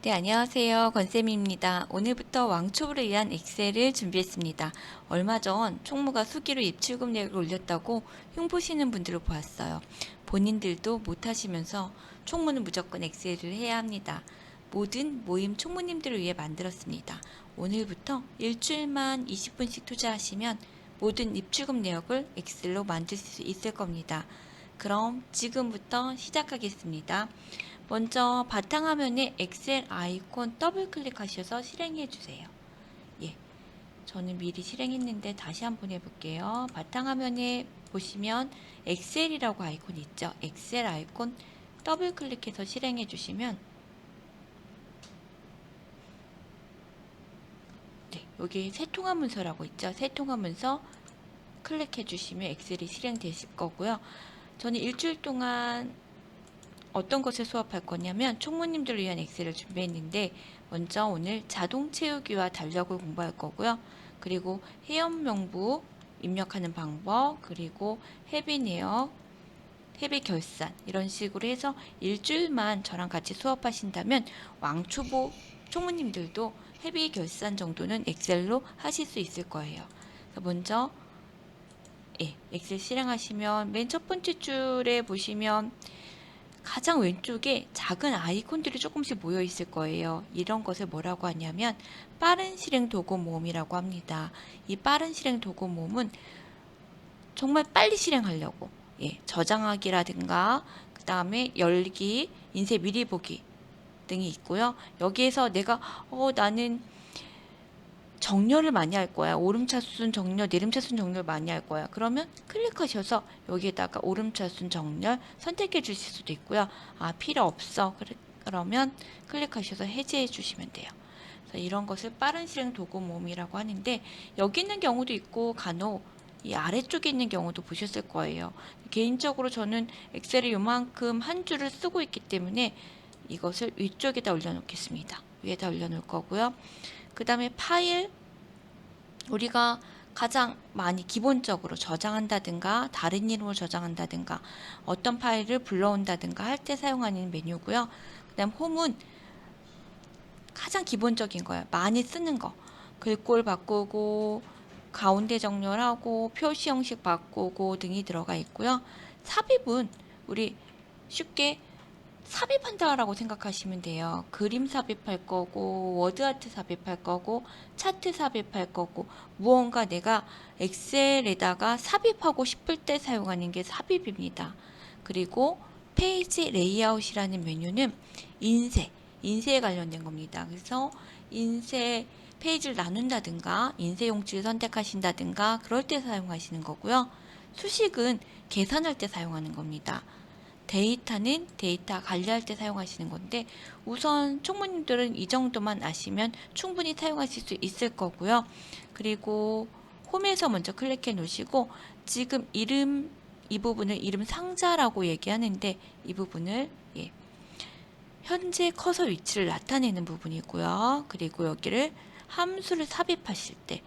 네, 안녕하세요. 권쌤입니다. 오늘부터 왕초보를 위한 엑셀을 준비했습니다. 얼마 전 총무가 수기로 입출금 내역을 올렸다고 흉보시는 분들을 보았어요. 본인들도 못하시면서 총무는 무조건 엑셀을 해야 합니다. 모든 모임 총무님들을 위해 만들었습니다. 오늘부터 일주일만 20분씩 투자하시면 모든 입출금 내역을 엑셀로 만들 수 있을 겁니다. 그럼 지금부터 시작하겠습니다. 먼저 바탕화면에 엑셀 아이콘 더블 클릭하셔서 실행해 주세요. 예, 저는 미리 실행했는데 다시 한번 해볼게요. 바탕화면에 보시면 엑셀이라고 아이콘 있죠. 엑셀 아이콘 더블 클릭해서 실행해 주시면 네, 여기 새통화 문서라고 있죠. 새통화 문서 클릭해 주시면 엑셀이 실행되실 거고요. 저는 일주일 동안 어떤 것을 수업할 거냐면 총무님들을 위한 엑셀을 준비했는데 먼저 오늘 자동 채우기와 달력을 공부할 거고요. 그리고 회원 명부 입력하는 방법, 그리고 회비 내역, 회비 결산 이런 식으로 해서 일주일만 저랑 같이 수업하신다면 왕초보 총무님들도 회비 결산 정도는 엑셀로 하실 수 있을 거예요. 먼저 엑셀 실행하시면 맨 첫 번째 줄에 보시면 가장 왼쪽에 작은 아이콘들이 조금씩 모여 있을 거예요. 이런 것을 뭐라고 하냐면 빠른 실행 도구 모음이라고 합니다. 이 빠른 실행 도구 모음은 정말 빨리 실행하려고 저장하기라든가 그 다음에 열기, 인쇄 미리 보기 등이 있고요. 여기에서 내가 나는 정렬을 많이 할 거야. 오름차순 정렬, 내림차순 정렬 많이 할 거야. 그러면 클릭하셔서 여기에다가 오름차순 정렬 선택해 주실 수도 있고요. 필요 없어. 그러면 클릭하셔서 해제해 주시면 돼요. 그래서 이런 것을 빠른 실행 도구 모음이라고 하는데 여기 있는 경우도 있고 간혹 이 아래쪽에 있는 경우도 보셨을 거예요. 개인적으로 저는 엑셀에 요만큼 한 줄을 쓰고 있기 때문에 이것을 위쪽에다 올려놓겠습니다. 위에다 올려놓을 거고요. 그 다음에 파일, 우리가 가장 많이 기본적으로 저장한다든가 다른 이름으로 저장한다든가 어떤 파일을 불러온다든가 할 때 사용하는 메뉴고요. 그 다음 홈은 가장 기본적인 거예요. 많이 쓰는 거. 글꼴 바꾸고 가운데 정렬하고 표시 형식 바꾸고 등이 들어가 있고요. 삽입은 우리 쉽게 삽입한다라고 생각하시면 돼요. 그림 삽입할 거고 워드 아트 삽입할 거고 차트 삽입할 거고 무언가 내가 엑셀에다가 삽입하고 싶을 때 사용하는 게 삽입입니다. 그리고 페이지 레이아웃이라는 메뉴는 인쇄에 관련된 겁니다. 그래서 인쇄 페이지를 나눈다든가 인쇄 용지를 선택하신다든가 그럴 때 사용하시는 거고요. 수식은 계산할 때 사용하는 겁니다. 데이터는 데이터 관리할 때 사용하시는 건데 우선 총무님들은 이 정도만 아시면 충분히 사용하실 수 있을 거고요. 그리고 홈에서 먼저 클릭해 놓으시고 지금 이름 이 부분을 이름 상자라고 얘기하는데 이 부분을 현재 커서 위치를 나타내는 부분이고요. 그리고 여기를 함수를 삽입하실 때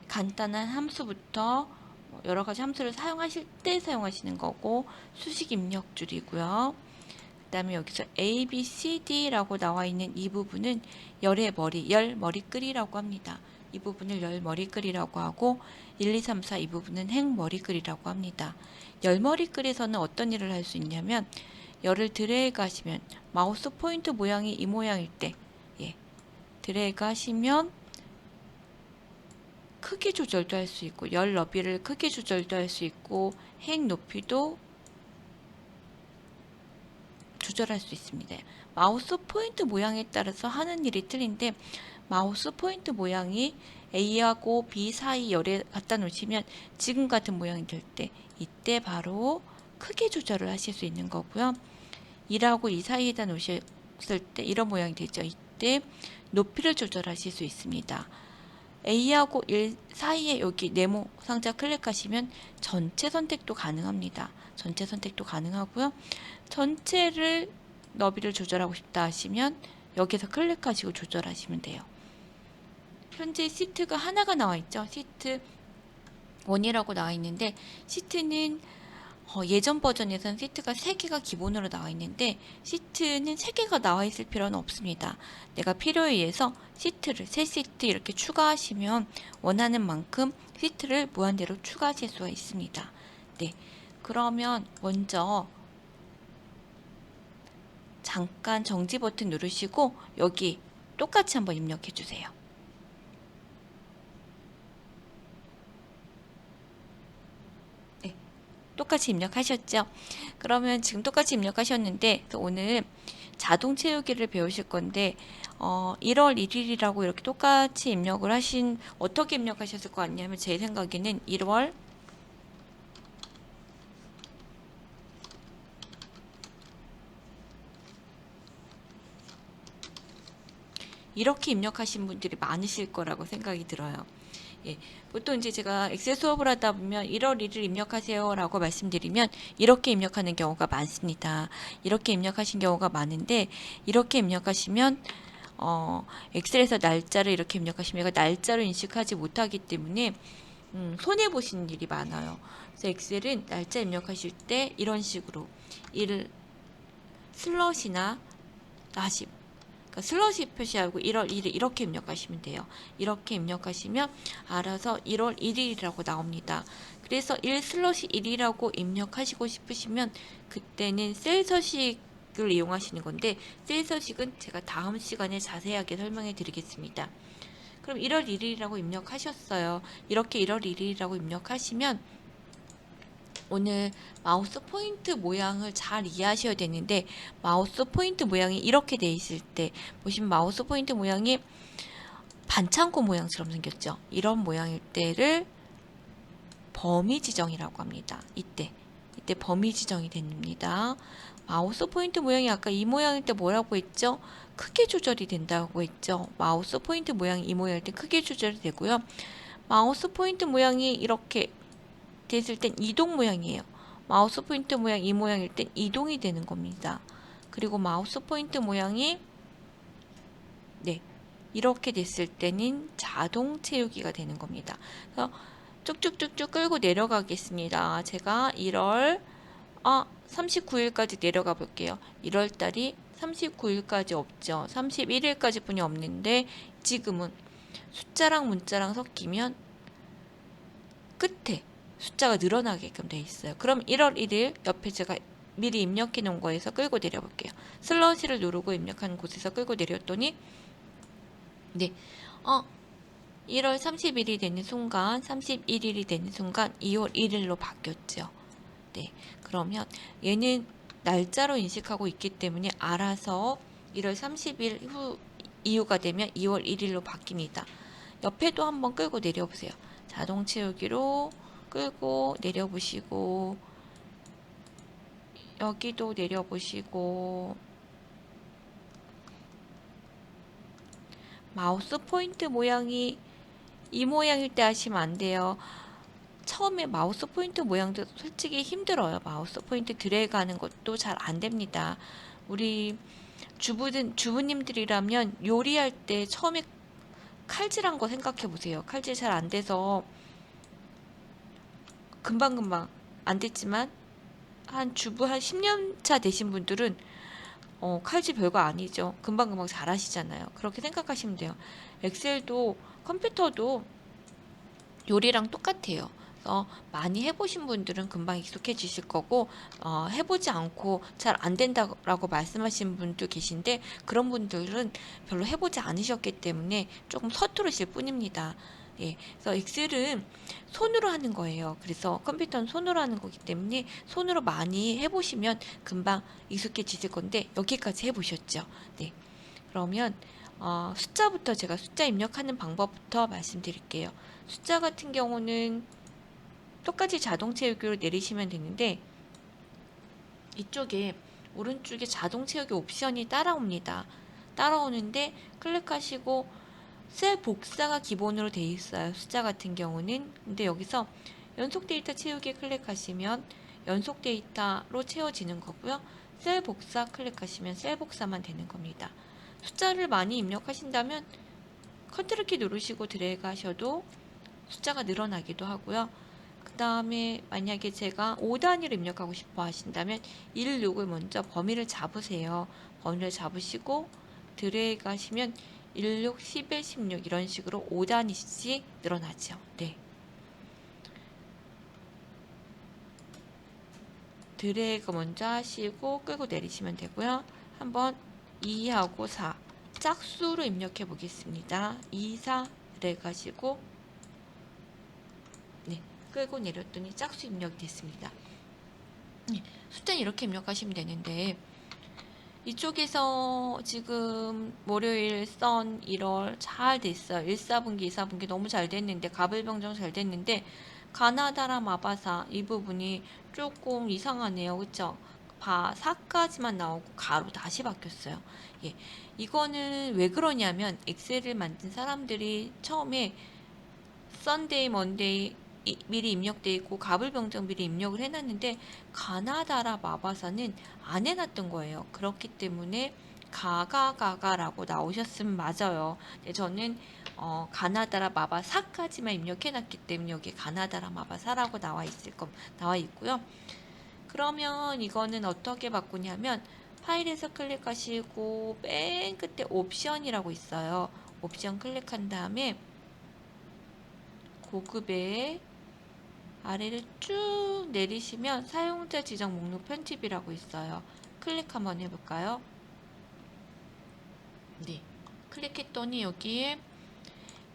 간단한 함수부터 여러 가지 함수를 사용하실 때 사용하시는 거고 수식 입력 줄이고요. 그 다음에 여기서 A, B, C, D라고 나와 있는 이 부분은 열의 머리, 열 머리글이라고 합니다. 이 부분을 열 머리글이라고 하고 1, 2, 3, 4 이 부분은 행 머리글이라고 합니다. 열 머리글에서는 어떤 일을 할 수 있냐면 열을 드래그 하시면 마우스 포인트 모양이 이 모양일 때 드래그 하시면 크기 조절도 할 수 있고 열 너비를 크기 조절도 할 수 있고 행 높이도 조절할 수 있습니다. 마우스 포인트 모양에 따라서 하는 일이 틀린데 마우스 포인트 모양이 A하고 B 사이 열에 갖다 놓으시면 지금 같은 모양이 될 때 이때 바로 크기 조절을 하실 수 있는 거고요. 1하고 2 사이에다 놓으셨을 때 이런 모양이 되죠. 이때 높이를 조절하실 수 있습니다. A하고 1 사이에 여기 네모 상자 클릭하시면 전체 선택도 가능합니다. 전체 선택도 가능하고요. 전체를 너비를 조절하고 싶다 하시면 여기서 클릭하시고 조절하시면 돼요. 현재 시트가 하나가 나와 있죠. 시트 1이라고 나와 있는데 시트는 예전 버전에서는 시트가 3개가 기본으로 나와 있는데 시트는 3개가 나와 있을 필요는 없습니다. 내가 필요에 의해서 시트를 3시트 이렇게 추가하시면 원하는 만큼 시트를 무한대로 추가하실 수가 있습니다. 네, 그러면 먼저 잠깐 정지 버튼 누르시고 여기 똑같이 한번 입력해 주세요. 똑같이 입력하셨죠? 그러면 지금 똑같이 입력하셨는데 오늘 자동 채우기를 배우실 건데 1월 1일이라고 이렇게 똑같이 입력을 어떻게 입력하셨을 것 같냐면 제 생각에는 1월 이렇게 입력하신 분들이 많으실 거라고 생각이 들어요. 예, 보통 이제 제가 엑셀 수업을 하다 보면 1월 1일 입력하세요 라고 말씀드리면 이렇게 입력하는 경우가 많습니다. 이렇게 입력하신 경우가 많은데 이렇게 입력하시면 엑셀에서 날짜를 이렇게 입력하시면 날짜로 인식하지 못하기 때문에 손해 보시는 일이 많아요. 그래서 엑셀은 날짜 입력하실 때 이런 식으로 1 슬롯이나 다시 그러니까 슬롯이 표시하고 1월 1일 이렇게 입력하시면 돼요. 이렇게 입력하시면 알아서 1월 1일이라고 나옵니다. 그래서 1 슬롯이 1이라고 입력하시고 싶으시면 그때는 셀 서식을 이용하시는 건데 셀 서식은 제가 다음 시간에 자세하게 설명해 드리겠습니다. 그럼 1월 1일이라고 입력하셨어요. 이렇게 1월 1일이라고 입력하시면 오늘 마우스 포인트 모양을 잘 이해하셔야 되는데 마우스 포인트 모양이 이렇게 돼 있을 때 보시면 마우스 포인트 모양이 반창고 모양처럼 생겼죠. 이런 모양일 때를 범위 지정이라고 합니다. 이때 범위 지정이 됩니다. 마우스 포인트 모양이 아까 이 모양일 때 뭐라고 했죠? 크게 조절이 된다고 했죠. 마우스 포인트 모양이 이 모양일 때 크게 조절이 되고요. 마우스 포인트 모양이 이렇게 됐을 땐 이동 모양이에요. 마우스 포인트 모양 이 모양일 땐 이동이 되는 겁니다. 그리고 마우스 포인트 모양이 이렇게 됐을 때는 자동 채우기가 되는 겁니다. 그래서 쭉쭉쭉쭉 끌고 내려가겠습니다. 제가 1월 39일까지 내려가 볼게요. 1월 달이 39일까지 없죠. 31일까지 뿐이 없는데 지금은 숫자랑 문자랑 섞이면 끝에 숫자가 늘어나게끔 돼 있어요. 그럼 1월 1일 옆에 제가 미리 입력해 놓은 거에서 끌고 내려 볼게요. 슬러시를 누르고 입력한 곳에서 끌고 내렸더니 1월 30일이 되는 순간 31일이 되는 순간 2월 1일로 바뀌었죠. 그러면 얘는 날짜로 인식하고 있기 때문에 알아서 1월 30일 이후가 되면 2월 1일로 바뀝니다. 옆에도 한번 끌고 내려보세요. 자동 채우기로 끌고 내려보시고 여기도 내려보시고 마우스 포인트 모양이 이 모양일 때 하시면 안 돼요. 처음에 마우스 포인트 모양도 솔직히 힘들어요. 마우스 포인트 드래그 하는 것도 잘 안 됩니다. 우리 주부님들이라면 요리할 때 처음에 칼질한 거 생각해 보세요. 칼질 잘 안 돼서 금방금방 안 됐지만 주부 한 10년 차 되신 분들은 칼질 별거 아니죠. 금방금방 잘 하시잖아요. 그렇게 생각하시면 돼요. 엑셀도 컴퓨터도 요리랑 똑같아요. 그래서 많이 해보신 분들은 금방 익숙해지실 거고 해보지 않고 잘 안 된다라고 말씀하시는 분도 계신데 그런 분들은 별로 해보지 않으셨기 때문에 조금 서투르실 뿐입니다. 그래서 엑셀은 손으로 하는 거예요. 그래서 컴퓨터는 손으로 하는 거기 때문에 손으로 많이 해보시면 금방 익숙해지실 건데 여기까지 해보셨죠? 그러면 숫자부터 제가 숫자 입력하는 방법부터 말씀드릴게요. 숫자 같은 경우는 똑같이 자동 채우기로 내리시면 되는데 이쪽에 오른쪽에 자동 채우기 옵션이 따라옵니다. 따라오는데 클릭하시고 셀 복사가 기본으로 되어 있어요. 숫자 같은 경우는. 근데 여기서 연속 데이터 채우기 클릭하시면 연속 데이터로 채워지는 거고요. 셀 복사 클릭하시면 셀 복사만 되는 겁니다. 숫자를 많이 입력하신다면 컨트롤 키 누르시고 드래그 하셔도 숫자가 늘어나기도 하고요. 그 그 다음에 만약에 제가 5단위로 입력하고 싶어 하신다면 16을 먼저 범위를 잡으세요. 범위를 잡으시고 드래그 하시면 16, 11, 16 이런 식으로 5단위씩 늘어나죠. 네. 드래그 먼저 하시고 끌고 내리시면 되고요. 한번 2하고 4 짝수로 입력해 보겠습니다. 2, 4 드래그 하시고 네, 끌고 내렸더니 짝수 입력이 됐습니다. 네, 숫자는 이렇게 입력하시면 되는데 이쪽에서 지금 월요일 선 1월 잘 됐어요. 1사분기, 2사분기 너무 잘 됐는데 가불병정 잘 됐는데 가나다라 마바사 이 부분이 조금 이상하네요. 그쵸? 바 4까지만 나오고 가로 다시 바뀌었어요. 예, 이거는 왜 그러냐면 엑셀을 만든 사람들이 처음에 썬데이, 먼데이 미리 입력돼 있고 가불병정 미리 입력을 해놨는데 가나다라 마바사는 안 해놨던 거예요. 그렇기 때문에 가가가가라고 나오셨으면 맞아요. 근데 저는 가나다라 마바사까지만 입력해놨기 때문에 여기 가나다라 마바사라고 나와 있고요. 그러면 이거는 어떻게 바꾸냐면 파일에서 클릭하시고 맨 끝에 옵션이라고 있어요. 옵션 클릭한 다음에 고급에 아래를 쭉 내리시면 사용자 지정 목록 편집이라고 있어요. 클릭 한번 해볼까요? 네. 클릭했더니 여기에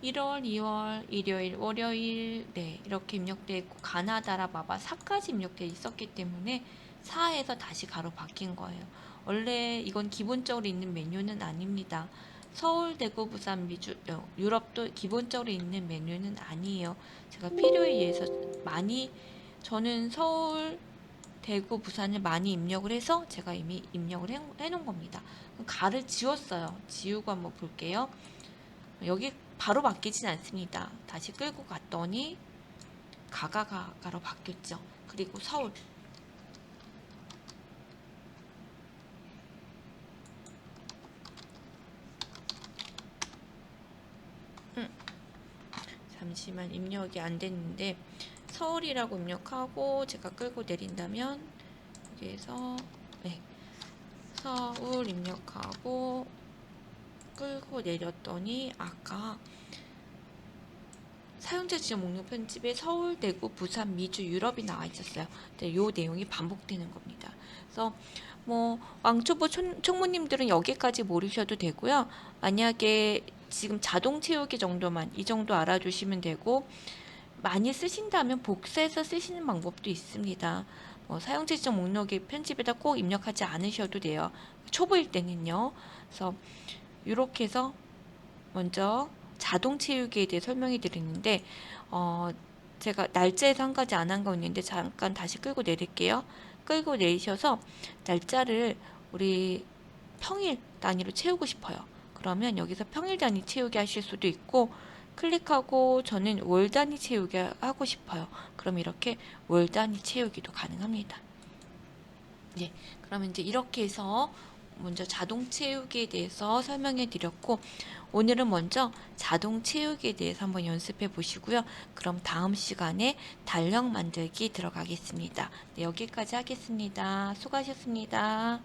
1월, 2월, 일요일, 월요일 네 이렇게 입력되어 있고 가나다라 마바 4까지 입력되어 있었기 때문에 4에서 다시 가로 바뀐 거예요. 원래 이건 기본적으로 있는 메뉴는 아닙니다. 서울, 대구, 부산, 미주, 유럽도 기본적으로 있는 메뉴는 아니에요. 제가 필요에 의해서 많이 저는 서울, 대구, 부산을 많이 입력을 해서 제가 이미 입력을 해놓은 겁니다. 가를 지웠어요. 지우고 한번 볼게요. 여기 바로 바뀌진 않습니다. 다시 끌고 갔더니 가로 바뀌었죠. 그리고 서울 잠시만 입력이 안 됐는데 서울이라고 입력하고 제가 끌고 내린다면 여기에서 네, 서울 입력하고 끌고 내렸더니 아까 사용자 지정 목록 편집에 서울, 대구, 부산, 미주, 유럽이 나와 있었어요. 근데 요 내용이 반복되는 겁니다. 그래서 뭐 왕초보 총무님들은 여기까지 모르셔도 되고요. 만약에 지금 자동 채우기 정도만 이 정도 알아두시면 되고 많이 쓰신다면 복사해서 쓰시는 방법도 있습니다. 뭐 사용자 지정 목록의 편집에다 꼭 입력하지 않으셔도 돼요. 초보일 때는요. 그래서 이렇게 해서 먼저 자동 채우기에 대해 설명해 드리는데 제가 날짜에서 한 가지 안 한 거 있는데 잠깐 다시 끌고 내릴게요. 끌고 내리셔서 날짜를 우리 평일 단위로 채우고 싶어요. 그러면 여기서 평일 단위 채우기 하실 수도 있고 클릭하고 저는 월 단위 채우기 하고 싶어요. 그럼 이렇게 월 단위 채우기도 가능합니다. 네, 그러면 이제 이렇게 해서 먼저 자동 채우기에 대해서 설명해 드렸고 오늘은 먼저 자동 채우기에 대해서 한번 연습해 보시고요. 그럼 다음 시간에 달력 만들기 들어가겠습니다. 네, 여기까지 하겠습니다. 수고하셨습니다.